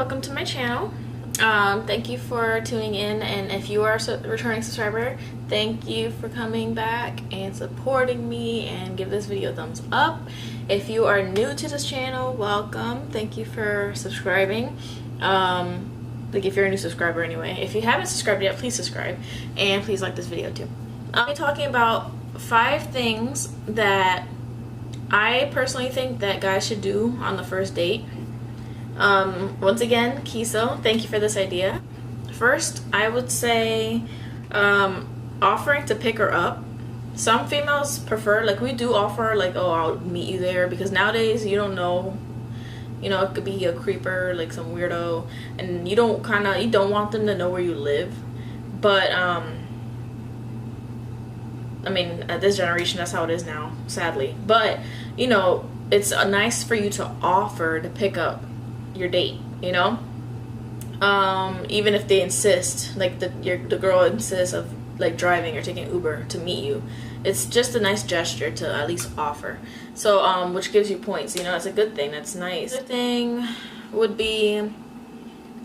welcome to my channel. Thank you for tuning in, and if you are a returning subscriber, thank you for coming back and supporting me, and give this video a thumbs up. If you are new to this channel, welcome. Thank you for subscribing. Like if you're a new subscriber anyway. If you haven't subscribed yet, please subscribe, and please like this video too. I'll be talking about 5 things that I personally think that guys should do on the first date. Once again, Kiso, thank you for this idea. First, I would say offering to pick her up. Some females prefer, like, we do offer, like, oh, I'll meet you there, because nowadays you don't know, you know, it could be a creeper, like some weirdo, and you don't want them to know where you live. But I mean, at this generation, that's how it is now, sadly. But you know, it's nice for you to offer to pick up your date, you know, even if they insist, like the girl insists of like driving or taking Uber to meet you. It's just a nice gesture to at least offer. So which gives you points, you know. It's a good thing. That's nice. The thing would be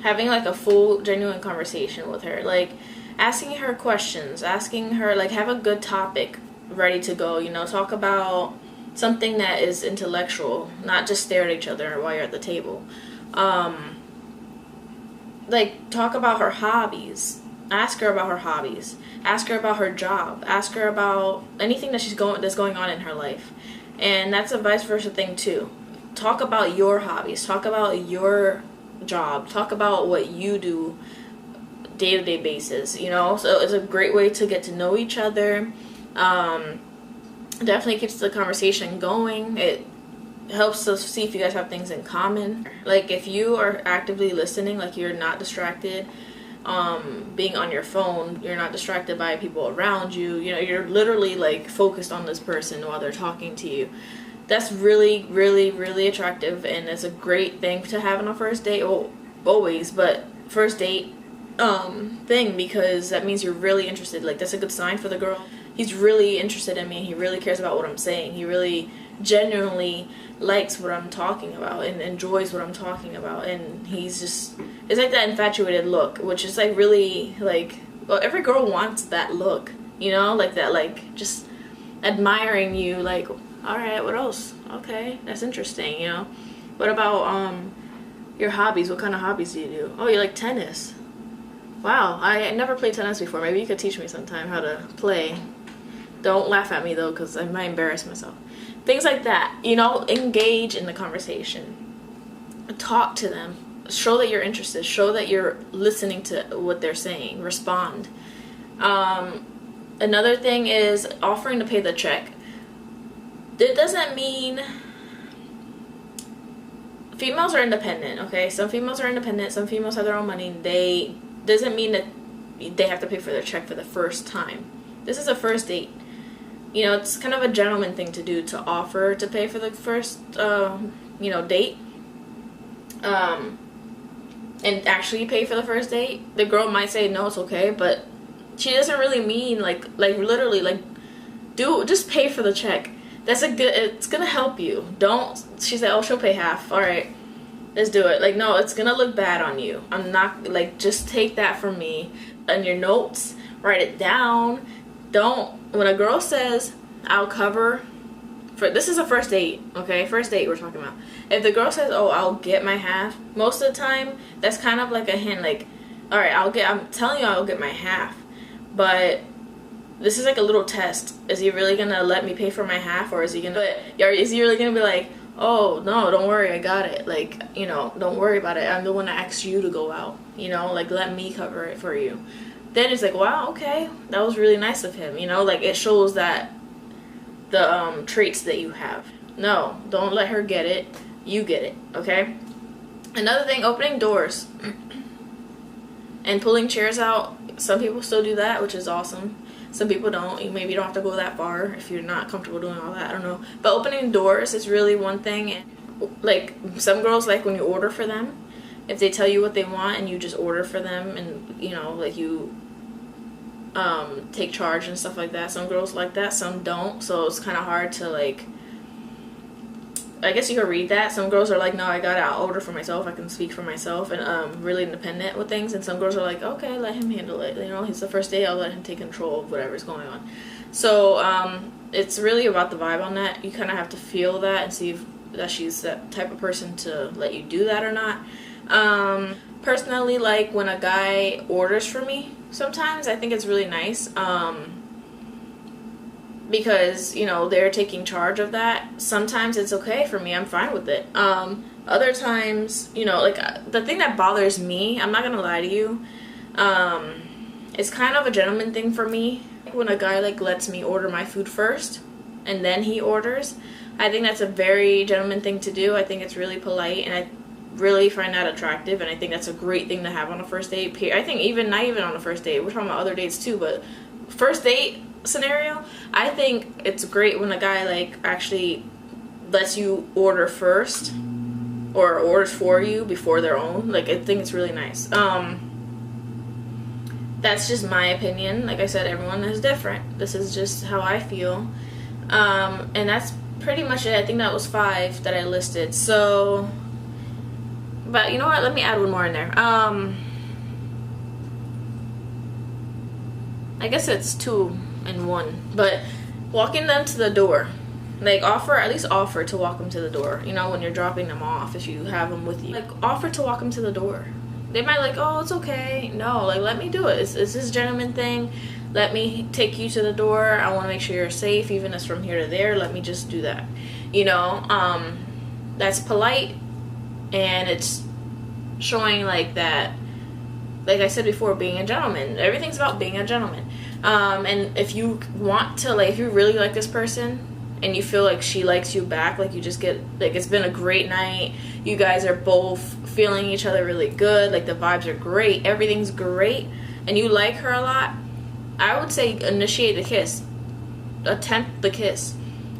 having like a full genuine conversation with her, like asking her questions, asking her, like, have a good topic ready to go, you know. Talk about something that is intellectual, not just stare at each other while you're at the table. Like, talk about her hobbies. Ask her about her hobbies. Ask her about her job. Ask her about anything that that's going on in her life. And that's a vice versa thing too. Talk about your hobbies. Talk about your job. Talk about what you do day-to-day basis, you know. So it's a great way to get to know each other. Definitely keeps the conversation going. It helps to see if you guys have things in common. Like, if you are actively listening, like you're not distracted being on your phone, you're not distracted by people around you, you know, you're literally like focused on this person while they're talking to you. That's really, really, really attractive, and it's a great thing to have on a first date. Well, always, but first date thing, because that means you're really interested. Like, that's a good sign for the girl. He's really interested in me. He really cares about what I'm saying. He really genuinely likes what I'm talking about and enjoys what I'm talking about. And he's just, it's like that infatuated look, which is like really, like, well, every girl wants that look, you know, like that, like just admiring you, like, all right, what else? Okay, that's interesting, you know. What about your hobbies? What kind of hobbies do you do? Oh, you like tennis. Wow, I never played tennis before. Maybe you could teach me sometime how to play. Don't laugh at me though, because I might embarrass myself. Things like that, you know. Engage in the conversation. Talk to them. Show that you're interested. Show that you're listening to what they're saying. Respond. Another thing is offering to pay the check. It doesn't mean... Females are independent, okay? Some females are independent. Some females have their own money. Doesn't mean that they have to pay for their check for the first time. This is a first date. You know, it's kind of a gentleman thing to do, to offer to pay for the first, you know, date. And actually pay for the first date. The girl might say, no, it's okay, but she doesn't really mean, like literally, like, just pay for the check. That's it's gonna help you. Don't, she said, oh, she'll pay half. All right, let's do it. Like, no, it's gonna look bad on you. I'm not, like, just take that from me. On your notes, write it down. Don't, when a girl says, I'll cover for, this is a first date, okay? First date we're talking about. If the girl says, oh, I'll get my half, most of the time, that's kind of like a hint, like, all right, I'm telling you I'll get my half. But this is like a little test. Is he really gonna let me pay for my half, or is he really gonna be like, oh, no, don't worry, I got it. Like, you know, don't worry about it. I'm the one that asked you to go out, you know, like, let me cover it for you. Then it's like, wow, okay, that was really nice of him, you know, like, it shows that the traits that you have. No, don't let her get it. You get it, okay? Another thing, opening doors and pulling chairs out. Some people still do that, which is awesome. Some people don't. Maybe you don't have to go that far if you're not comfortable doing all that. I don't know. But opening doors is really one thing. And, like, some girls like when you order for them. If they tell you what they want and you just order for them, and, you know, like, you take charge and stuff like that. Some girls like that, some don't. So it's kind of hard to, like, I guess you could read that. Some girls are like, no, I'll order for myself, I can speak for myself, and really independent with things. And some girls are like, okay, let him handle it, you know, it's the first day, I'll let him take control of whatever's going on. So it's really about the vibe on that. You kind of have to feel that and see if that she's that type of person to let you do that or not. Personally, like when a guy orders for me, sometimes I think it's really nice, because, you know, they're taking charge of that. Sometimes it's okay for me, I'm fine with it. Other times, you know, like the thing that bothers me, I'm not gonna lie to you, it's kind of a gentleman thing for me. When a guy like lets me order my food first and then he orders, I think that's a very gentleman thing to do. I think it's really polite, and I really find that attractive, and I think that's a great thing to have on a first date. I think even not even on a first date, we're talking about other dates too, but first date scenario, I think it's great when a guy like actually lets you order first or orders for you before their own. Like, I think it's really nice. That's just my opinion. Like I said, everyone is different. This is just how I feel. And that's pretty much it. I think that was 5 that I listed. So, but you know what? Let me add one more in there. I guess it's 2 and 1. But walking them to the door. Like, at least offer to walk them to the door. You know, when you're dropping them off, if you have them with you. Like, offer to walk them to the door. They might like, oh, it's okay. No, like, let me do it. It's this gentleman thing. Let me take you to the door. I want to make sure you're safe, even if it's from here to there. Let me just do that. You know, that's polite, and it's showing like that, like I said before, being a gentleman. Everything's about being a gentleman. And if you want to, like, if you really like this person and you feel like she likes you back, like you just get, like, it's been a great night, you guys are both feeling each other really good, like the vibes are great, everything's great, and you like her a lot, I would say initiate the kiss. Attempt the kiss.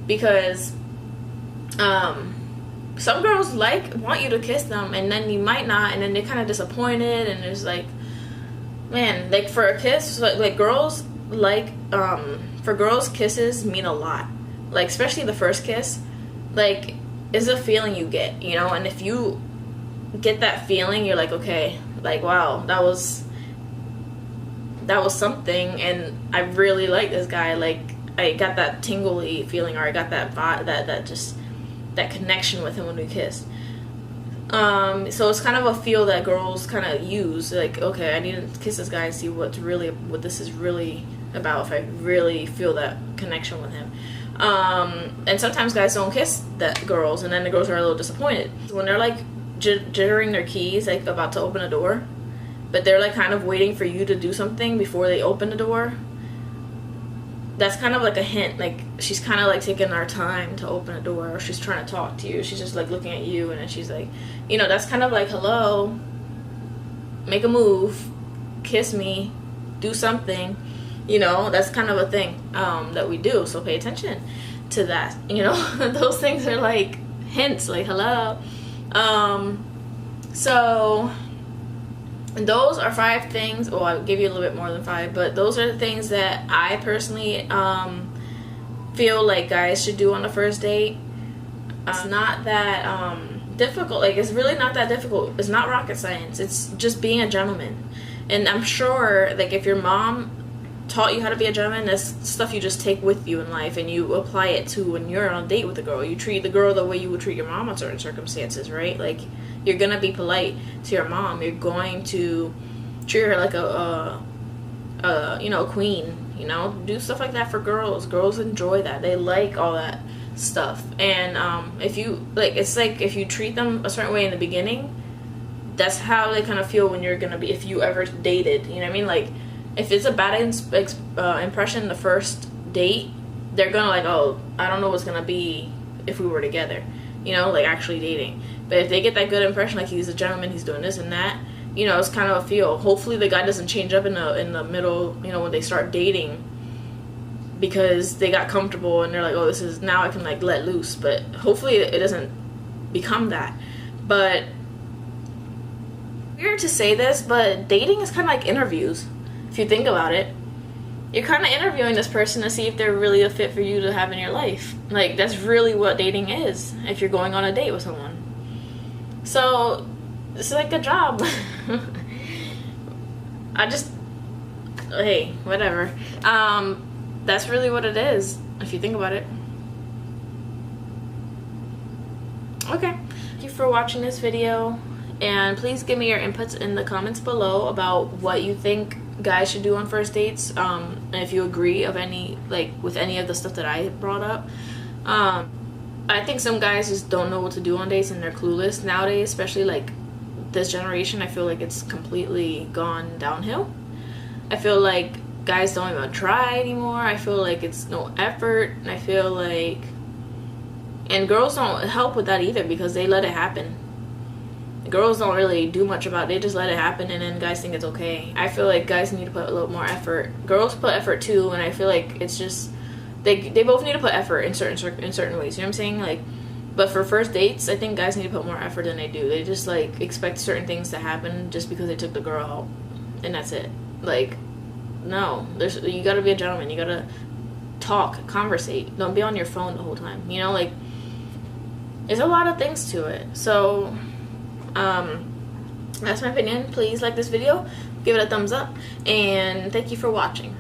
Because some girls want you to kiss them, and then you might not, and then they're kind of disappointed, and it's like, man, like for a kiss, like girls for girls, kisses mean a lot. Like, especially the first kiss, like, is a feeling you get, you know, and if you get that feeling, you're like, okay, like, wow, that was something, and I really like this guy. Like, I got that tingly feeling, or I got that vibe, that connection with him when we kissed. So it's kind of a feel that girls kind of use, like, okay, I need to kiss this guy and see what this is really about, if I really feel that connection with him. And sometimes guys don't kiss girls, and then the girls are a little disappointed when they're like jittering their keys, like about to open a door, but they're like kind of waiting for you to do something before they open the door. That's kind of like a hint, like she's kind of like taking her time to open a door, or she's trying to talk to you, she's just like looking at you, and then she's like, you know, that's kind of like, hello, make a move, kiss me, do something. You know, that's kind of a thing that we do, so pay attention to that, you know. Those things are like hints, like hello. So those are 5 things. Well, I'll give you a little bit more than 5, but those are the things that I personally feel like guys should do on the first date. It's not that difficult. Like, it's really not that difficult. It's not rocket science. It's just being a gentleman. And I'm sure, like, if your mom taught you how to be a gentleman, that's stuff you just take with you in life, and you apply it to when you're on a date with a girl. You treat the girl the way you would treat your mom in certain circumstances, right? Like, you're gonna be polite to your mom. You're going to treat her like a queen, you know. Do stuff like that for girls. Girls enjoy that. They like all that stuff. And if you, like, it's like if you treat them a certain way in the beginning, that's how they kind of feel when you're gonna be, if you ever dated, you know what I mean? Like, if it's a bad impression the first date, they're gonna like, oh, I don't know what's gonna be if we were together, you know, like actually dating. But if they get that good impression, like he's a gentleman, he's doing this and that, you know, it's kind of a feel. Hopefully the guy doesn't change up in the middle, you know, when they start dating, because they got comfortable and they're like, oh, this is, now I can like let loose. But hopefully it doesn't become that. But weird to say this, but dating is kind of like interviews. If you think about it, you're kind of interviewing this person to see if they're really a fit for you to have in your life. Like, that's really what dating is, if you're going on a date with someone. So, it's like a job. Hey, whatever. That's really what it is, if you think about it. Okay. Thank you for watching this video. And please give me your inputs in the comments below about what you think guys should do on first dates, and if you agree with any of the stuff that I brought up. I think some guys just don't know what to do on dates and they're clueless nowadays, especially like this generation. I feel like it's completely gone downhill. I feel like guys don't even try anymore. I feel like it's no effort, and I feel like, and girls don't help with that either because they let it happen. Girls don't really do much about it. They just let it happen, and then guys think it's okay. I feel like guys need to put a little more effort. Girls put effort too, and I feel like it's just they both need to put effort in certain ways. You know what I'm saying? Like, but for first dates, I think guys need to put more effort than they do. They just like expect certain things to happen just because they took the girl out, and that's it. Like, no, you gotta be a gentleman. You gotta talk, conversate. Don't be on your phone the whole time. You know, like, there's a lot of things to it. So. That's my opinion. Please like this video, give it a thumbs up, and thank you for watching.